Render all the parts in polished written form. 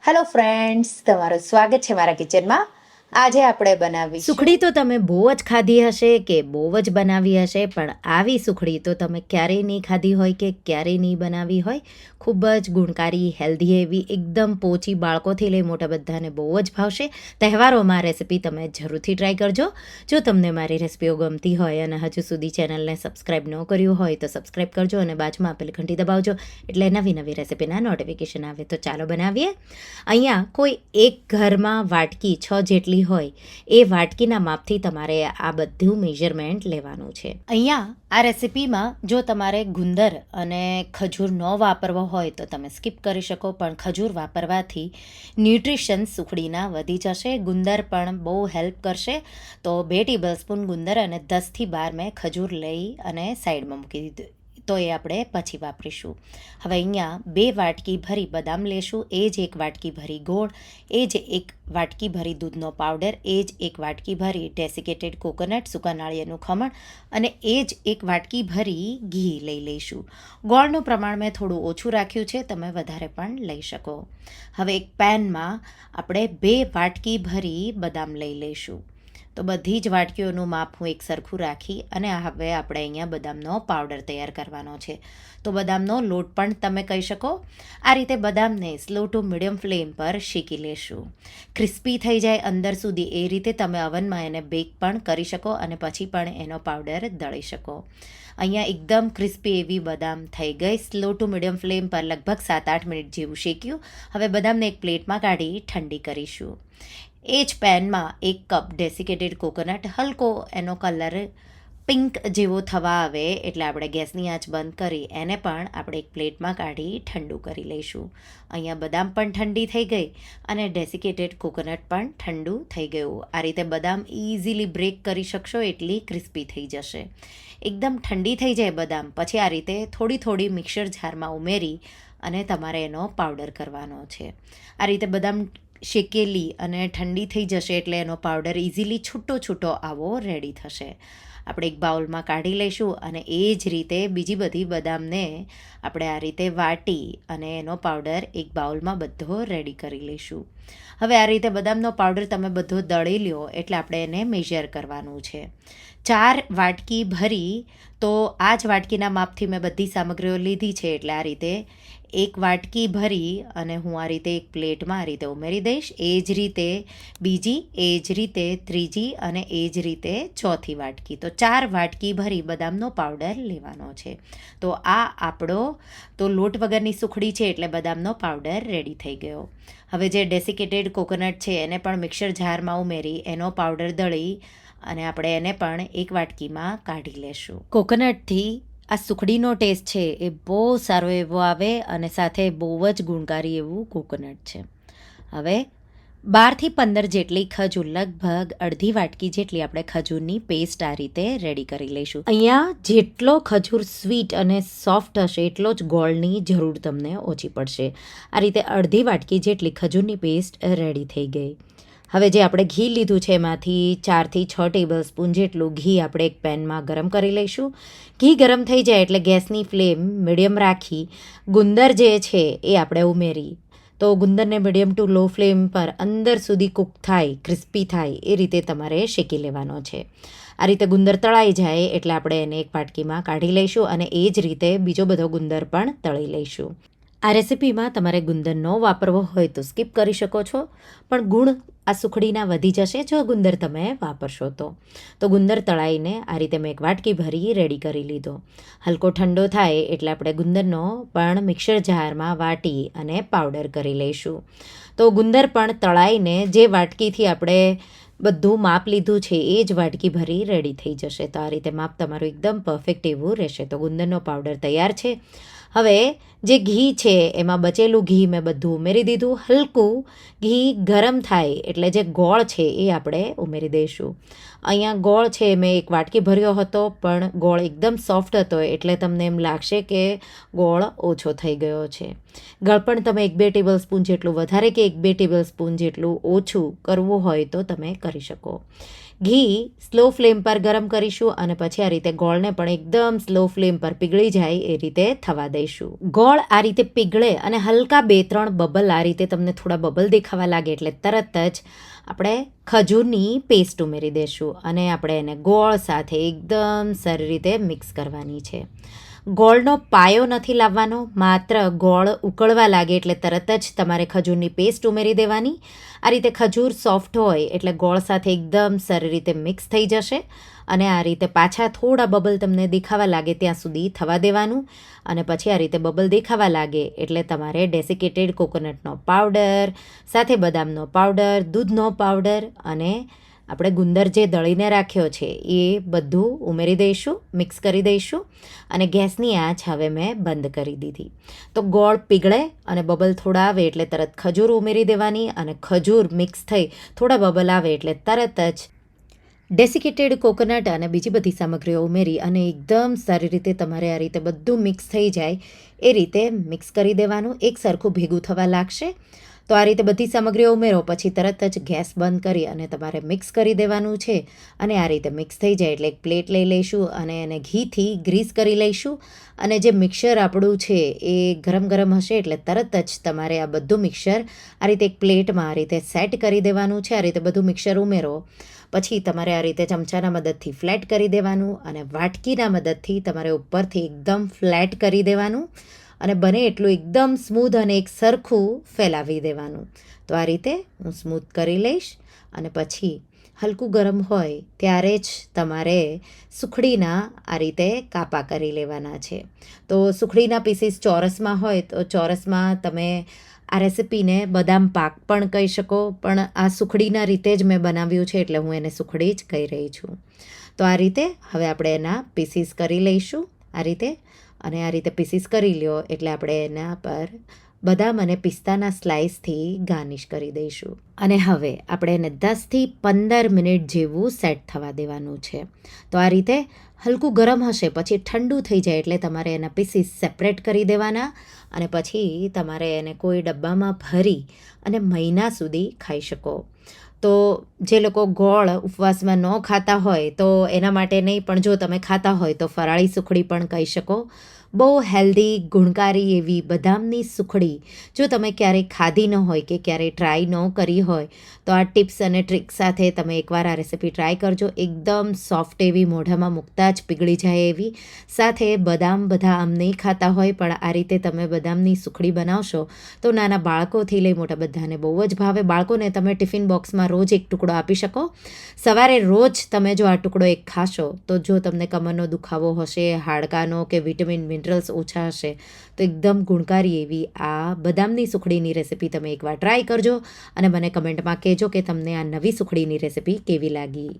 Hello friends, તમારું સ્વાગત છે મારા કિચનમાં. આજે આપણે બનાવીશું સુખડી તો તમે બહુ જ ખાધી હશે કે બહુ જ બનાવી હશે, પણ આવી સુખડી તો તમે ક્યારેય નહીં ખાધી હોય કે ક્યારેય નહીં બનાવી હોય. ખૂબ જ ગુણકારી, હેલ્ધી એવી, એકદમ પોચી, બાળકોથી લઈ મોટા બધાને બહુ જ ભાવશે. તહેવારોમાં રેસિપી તમે જરૂરથી ટ્રાય કરજો. જો તમને મારી રેસિપીઓ ગમતી હોય અને હજુ સુધી ચેનલને સબસ્ક્રાઈબ ન કર્યું હોય તો સબસ્ક્રાઈબ કરજો અને બાજુમાં આપેલી ઘંટી દબાવજો એટલે નવી નવી રેસિપીના નોટિફિકેશન આવે. તો ચાલો બનાવીએ. અહીંયા કોઈ એક ઘરમાં વાટકી 6 જેટલી હોય એ વાટકીના માપથી તમારે આ બધું મેઝરમેન્ટ લેવાનું છે. અહીંયા આ રેસિપીમાં જો તમારે ગુંદર અને ખજૂર ન વાપરવો હોય તો તમે સ્કીપ કરી શકો, પણ ખજૂર વાપરવાથી ન્યુટ્રિશન સુખડીના વધી જશે. ગુંદર પણ બહુ હેલ્પ કરશે. તો 2 ટેબલસ્પૂન ગુંદર અને 10થી 12 મેં ખજૂર લઈ અને સાઈડમાં મૂકી દીધું, તો એ આપણે પછી વાપરીશું. હવે અહીંયા 2 વાટકી ભરી બદામ લેશું, એ જ 1 વાટકી ભરી ગોળ, એ જ 1 વાટકી ભરી દૂધનો પાવડર, એ જ 1 વાટકી ભરી ડેસિકેટેડ કોકોનટ, સૂકા નાળિયેરનું ખમણ, અને એ જ 1 વાટકી ભરી ઘી લઈ લઈશું. ગોળનું પ્રમાણ મેં થોડું ઓછું રાખ્યું છે, તમે વધારે પણ લઈ શકો. હવે એક પેનમાં આપણે 2 વાટકી ભરી બદામ લઈ લઈશું. તો બધી જ વાટકીઓનું માપ હું એક સરખું રાખી અને હવે આપણે અહીંયા બદામનો પાવડર તૈયાર કરવાનો છે. તો બદામનો લોટ પણ તમે કહી શકો. આ રીતે બદામને સ્લો ટુ મીડિયમ ફ્લેમ પર શેકી લેશું. ક્રિસ્પી થઈ જાય અંદર સુધી એ રીતે તમે ઓવનમાં એને બેક પણ કરી શકો અને પછી પણ એનો પાવડર દળી શકો. અહીંયા એકદમ ક્રિસ્પી એવી બદામ થઈ ગઈ. સ્લો ટુ મીડિયમ ફ્લેમ પર લગભગ 7-8 મિનિટ જેવું શેક્યું. હવે બદામને એક પ્લેટમાં કાઢી ઠંડી કરીશું. એ જ પેનમાં 1 કપ ડેસિકેટેડ કોકોનટ, હલકો એનો કલર પિંક જેવો થવા આવે એટલે આપણે ગેસની આંચ બંધ કરી એને પણ આપણે એક પ્લેટમાં કાઢી ઠંડુ કરી લઈશું. અહીંયા બદામ પણ ઠંડી થઈ ગઈ અને ડેસિકેટેડ કોકોનટ પણ ઠંડુ થઈ ગયું. આ રીતે બદામ ઇઝીલી બ્રેક કરી શકશો એટલી ક્રિસ્પી થઈ જશે. એકદમ ઠંડી થઈ જાય બદામ પછી આ રીતે થોડી થોડી મિક્સર જારમાં ઉમેરી અને તમારે એનો પાવડર કરવાનો છે. આ રીતે બદામ શેકેલી અને ઠંડી થઈ જશે એટલે એનો પાવડર ઇઝીલી છૂટો છૂટો આવો રેડી થશે. આપણે એક બાઉલમાં કાઢી લઈશું અને એ જ રીતે બીજી બધી બદામને આપણે આ રીતે વાટી અને એનો પાવડર એક બાઉલમાં બધો રેડી કરી લઈશું. હવે આ રીતે બદામનો પાવડર તમે બધો દળી લ્યો એટલે આપણે એને મેઝર કરવાનું છે. 4 વાટકી ભરી, તો આ જ વાટકીના માપથી મેં બધી સામગ્રીઓ લીધી છે એટલે આ રીતે 1 વાટકી ભરી અને હું આ રીતે એક પ્લેટમાં આ રીતે ઉમેરી દઈશ. એ જ રીતે બીજી, એ જ રીતે ત્રીજી અને એ જ રીતે ચોથી વાટકી. તો 4 વાટકી ભરી બદામનો પાવડર લેવાનો છે. તો આ આપણો તો લોટ વગરની સુખડી છે એટલે બદામનો પાવડર રેડી થઈ ગયો. હવે જે ડેસિકેટેડ કોકોનટ છે એને પણ મિક્સર જારમાં ઉમેરી એનો પાવડર દળી અને આપણે એને પણ એક વાટકીમાં કાઢી લેશું. કોકોનટથી આ સુખડીનો ટેસ્ટ છે એ બહુ સારો એવો આવે અને સાથે બહુ જ ગુણકારી એવું કોકોનટ છે. હવે 12થી 15 જેટલી ખજૂર, લગભગ અડધી વાટકી જેટલી આપણે ખજૂરની પેસ્ટ આ રીતે રેડી કરી લઈશું. અહીંયા જેટલો ખજૂર સ્વીટ અને સોફ્ટ હશે એટલો જ ગોળની જરૂર તમને ઓછી પડશે. આ રીતે અડધી વાટકી જેટલી ખજૂરની પેસ્ટ રેડી થઈ ગઈ. હવે જે આપણે ઘી લીધું છે એમાંથી 4થી 6 ટેબલસ્પૂન જેટલું ઘી આપણે એક પેનમાં ગરમ કરી લઈશું. ઘી ગરમ થઈ જાય એટલે ગેસની ફ્લેમ મીડિયમ રાખી ગુંદર જે છે એ આપણે ઉમેરી, તો ગુંદરને મીડિયમ ટુ લો ફ્લેમ પર અંદર સુધી કૂક થાય, ક્રિસ્પી થાય એ રીતે તમારે શેકી લેવાનો છે. આ રીતે ગુંદર તળાઈ જાય એટલે આપણે એને એક વાટકીમાં કાઢી લઈશું અને એ જ રીતે બીજો બધો ગુંદર પણ તળી લઈશું. આ રેસિપીમાં તમારે ગુંદર ન વાપરવો હોય તો સ્કીપ કરી શકો છો, પણ ગુણ આ સુખડીના વધી જશે જો ગુંદર તમે વાપરશો તો. તો ગુંદર તળાઈને આ રીતે મેં એક વાટકી ભરી રેડી કરી લીધો. હલકો ઠંડો થાય એટલે આપણે ગુંદરનો પણ મિક્સર જારમાં વાટી અને પાવડર કરી લઈશું. તો ગુંદર પણ તળાઈને જે વાટકીથી આપણે બધું માપ લીધું છે એ જ વાટકી ભરી રેડી થઈ જશે. તો આ રીતે માપ તમારું એકદમ પરફેક્ટ એવું રહેશે. તો ગુંદરનો પાવડર તૈયાર છે. હવે જે ઘી છે એમાં બચેલું ઘી મેં બધું ઉમેરી દીધું. હલકું ઘી ગરમ થાય એટલે જે ગોળ છે એ આપણે ઉમેરી દઈશું. અહીંયા ગોળ છે મેં એક વાટકી ભર્યો હતો, પણ ગોળ એકદમ સોફ્ટ હતો એટલે તમને એમ લાગશે કે ગોળ ઓછો થઈ ગયો છે. ગળપણ તમે 1-2 ટેબલસ્પૂન જેટલું વધારે કે 1-2 ટેબલસ્પૂન જેટલું ઓછું કરવું હોય તો તમે કરી શકો. ઘી સ્લો ફ્લેમ પર ગરમ કરીશું અને પછી આ રીતે ગોળને પણ એકદમ સ્લો ફ્લેમ પર પીગળી જાય એ રીતે થવા દઈશું. ગોળ આ રીતે પીગળે અને હલકા 2-3 બબલ આ રીતે તમને થોડા બબલ દેખાવા લાગે એટલે તરત જ આપણે ખજૂરની પેસ્ટ ઉમેરી દઈશું અને આપણે એને ગોળ સાથે એકદમ સારી રીતે મિક્સ કરવાની છે. ગોળનો પાયો નથી લાવવાનો, માત્ર ગોળ ઉકળવા લાગે એટલે તરત જ તમારે ખજૂરની પેસ્ટ ઉમેરી દેવાની. આ રીતે ખજૂર સોફ્ટ હોય એટલે ગોળ સાથે એકદમ સારી રીતે મિક્સ થઈ જશે અને આ રીતે પાછા થોડા બબલ તમને દેખાવા લાગે ત્યાં સુધી થવા દેવાનું અને પછી આ રીતે બબલ દેખાવા લાગે એટલે તમારે ડેસિકેટેડ કોકોનટનો પાવડર સાથે બદામનો પાવડર, દૂધનો પાવડર અને આપણે ગુંદર જે દળીને રાખ્યો છે એ બધું ઉમેરી દઈશું, મિક્સ કરી દઈશું અને ગેસની આંચ હવે મેં બંધ કરી દીધી. તો ગોળ પીગળે અને બબલ થોડા આવે એટલે તરત ખજૂર ઉમેરી દેવાની અને ખજૂર મિક્સ થઈ થોડા બબલ આવે એટલે તરત જ ડેસિકેટેડ કોકોનટ અને બીજી બધી સામગ્રીઓ ઉમેરી અને એકદમ સારી રીતે તમારે આ રીતે બધું મિક્સ થઈ જાય એ રીતે મિક્સ કરી દેવાનું. એક સરખું ભેગું થવા લાગશે તો આ રીતે બધી સામગ્રીઓ ઉમેરો પછી તરત જ ગેસ બંધ કરી અને તમારે મિક્સ કરી દેવાનું છે અને આ રીતે મિક્સ થઈ જાય એટલે એક પ્લેટ લઈ લઈશું અને એને ઘીથી ગ્રીસ કરી લઈશું અને જે મિક્સર આપણું છે એ ગરમ ગરમ હશે એટલે તરત જ તમારે આ બધું મિક્સર આ રીતે એક પ્લેટમાં આ રીતે સેટ કરી દેવાનું છે. આ રીતે બધું મિક્સર ઉમેરો પછી તમારે આ રીતે ચમચાના મદદથી ફ્લેટ કરી દેવાનું અને વાટકીના મદદથી તમારે ઉપરથી એકદમ ફ્લેટ કરી દેવાનું અને બને એટલું એકદમ સ્મૂધ અને એક સરખું ફેલાવી દેવાનું. તો આ રીતે હું સ્મૂથ કરી લઈશ અને પછી હલકું ગરમ હોય ત્યારે જ તમારે સુખડીના આ રીતે કાપા કરી લેવાના છે. તો સુખડીના પીસીસ ચોરસમાં હોય તો ચોરસમાં તમે આ રેસિપીને બદામ પાક પણ કહી શકો, પણ આ સુખડીના રીતે જ મેં બનાવ્યું છે એટલે હું એને સુખડી જ કહી રહી છું. તો આ રીતે હવે આપણે એના પીસીસ કરી લઈશું આ રીતે અને આ રીતે પીસીસ કરી લ્યો એટલે આપણે એના પર બદામ અને પિસ્તાના સ્લાઇસથી ગાર્નિશ કરી દઈશું અને હવે આપણે એને 10થી 15 મિનિટ જેવું સેટ થવા દેવાનું છે. તો આ રીતે હલકું ગરમ હશે પછી ઠંડુ થઈ જાય એટલે તમારે એના પીસીસ સેપરેટ કરી દેવાના અને પછી તમારે એને કોઈ ડબ્બામાં ભરી અને મહિના સુધી ખાઈ શકો. તો જે લોકો ગોળ ઉપવાસમાં ન ખાતા હોય તો એના માટે નહીં, પણ જો તમે ખાતા હોય તો ફરાળી સુખડી પણ કહી શકો. બહુ હેલ્ધી ગુણકારી એવી બદામની સુખડી જો તમે ક્યારેય ખાધી ન હોય કે ક્યારેય ટ્રાય ન કરી હોય તો આ ટિપ્સ અને ટ્રિક સાથે તમે એકવાર આ રેસિપી ટ્રાય કરજો. એકદમ સોફ્ટ એવી, મોઢામાં મૂકતા જ પીગળી જાય એવી, સાથે બદામ બધા આમ નહીં ખાતા હોય પણ આ રીતે તમે બદામની સુખડી બનાવશો તો નાના બાળકોથી લઈ મોટા બધાને બહુ જ ભાવે. બાળકોને તમે ટિફિન બોક્સમાં રોજ એક ટુકડો આપી શકો. સવારે રોજ તમે જો આ ટુકડો એક ખાશો તો જો તમને કમરનો દુખાવો હશે, હાડકાનો કે વિટામિન મિનરલ્સ ઓછા હશે તો એકદમ ગુણકારી એવી આ બદામની સુખડીની રેસિપી તમે એકવાર ટ્રાય કરજો અને મને કમેન્ટમાં કહેજો કે તમને આ નવી સુખડીની રેસિપી કેવી લાગી.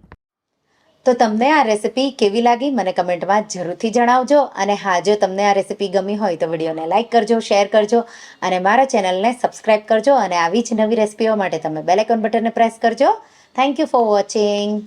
તો તમને આ રેસિપી કેવી લાગી મને કમેન્ટમાં જરૂરથી જણાવજો અને હા, જો તમને આ રેસિપી ગમી હોય તો વિડીયોને લાઇક કરજો, શેર કરજો અને મારા ચેનલને સબસ્ક્રાઈબ કરજો અને આવી જ નવી રેસિપીઓ માટે તમે બેલ આઇકોન બટનને પ્રેસ કરજો. Thank you for watching.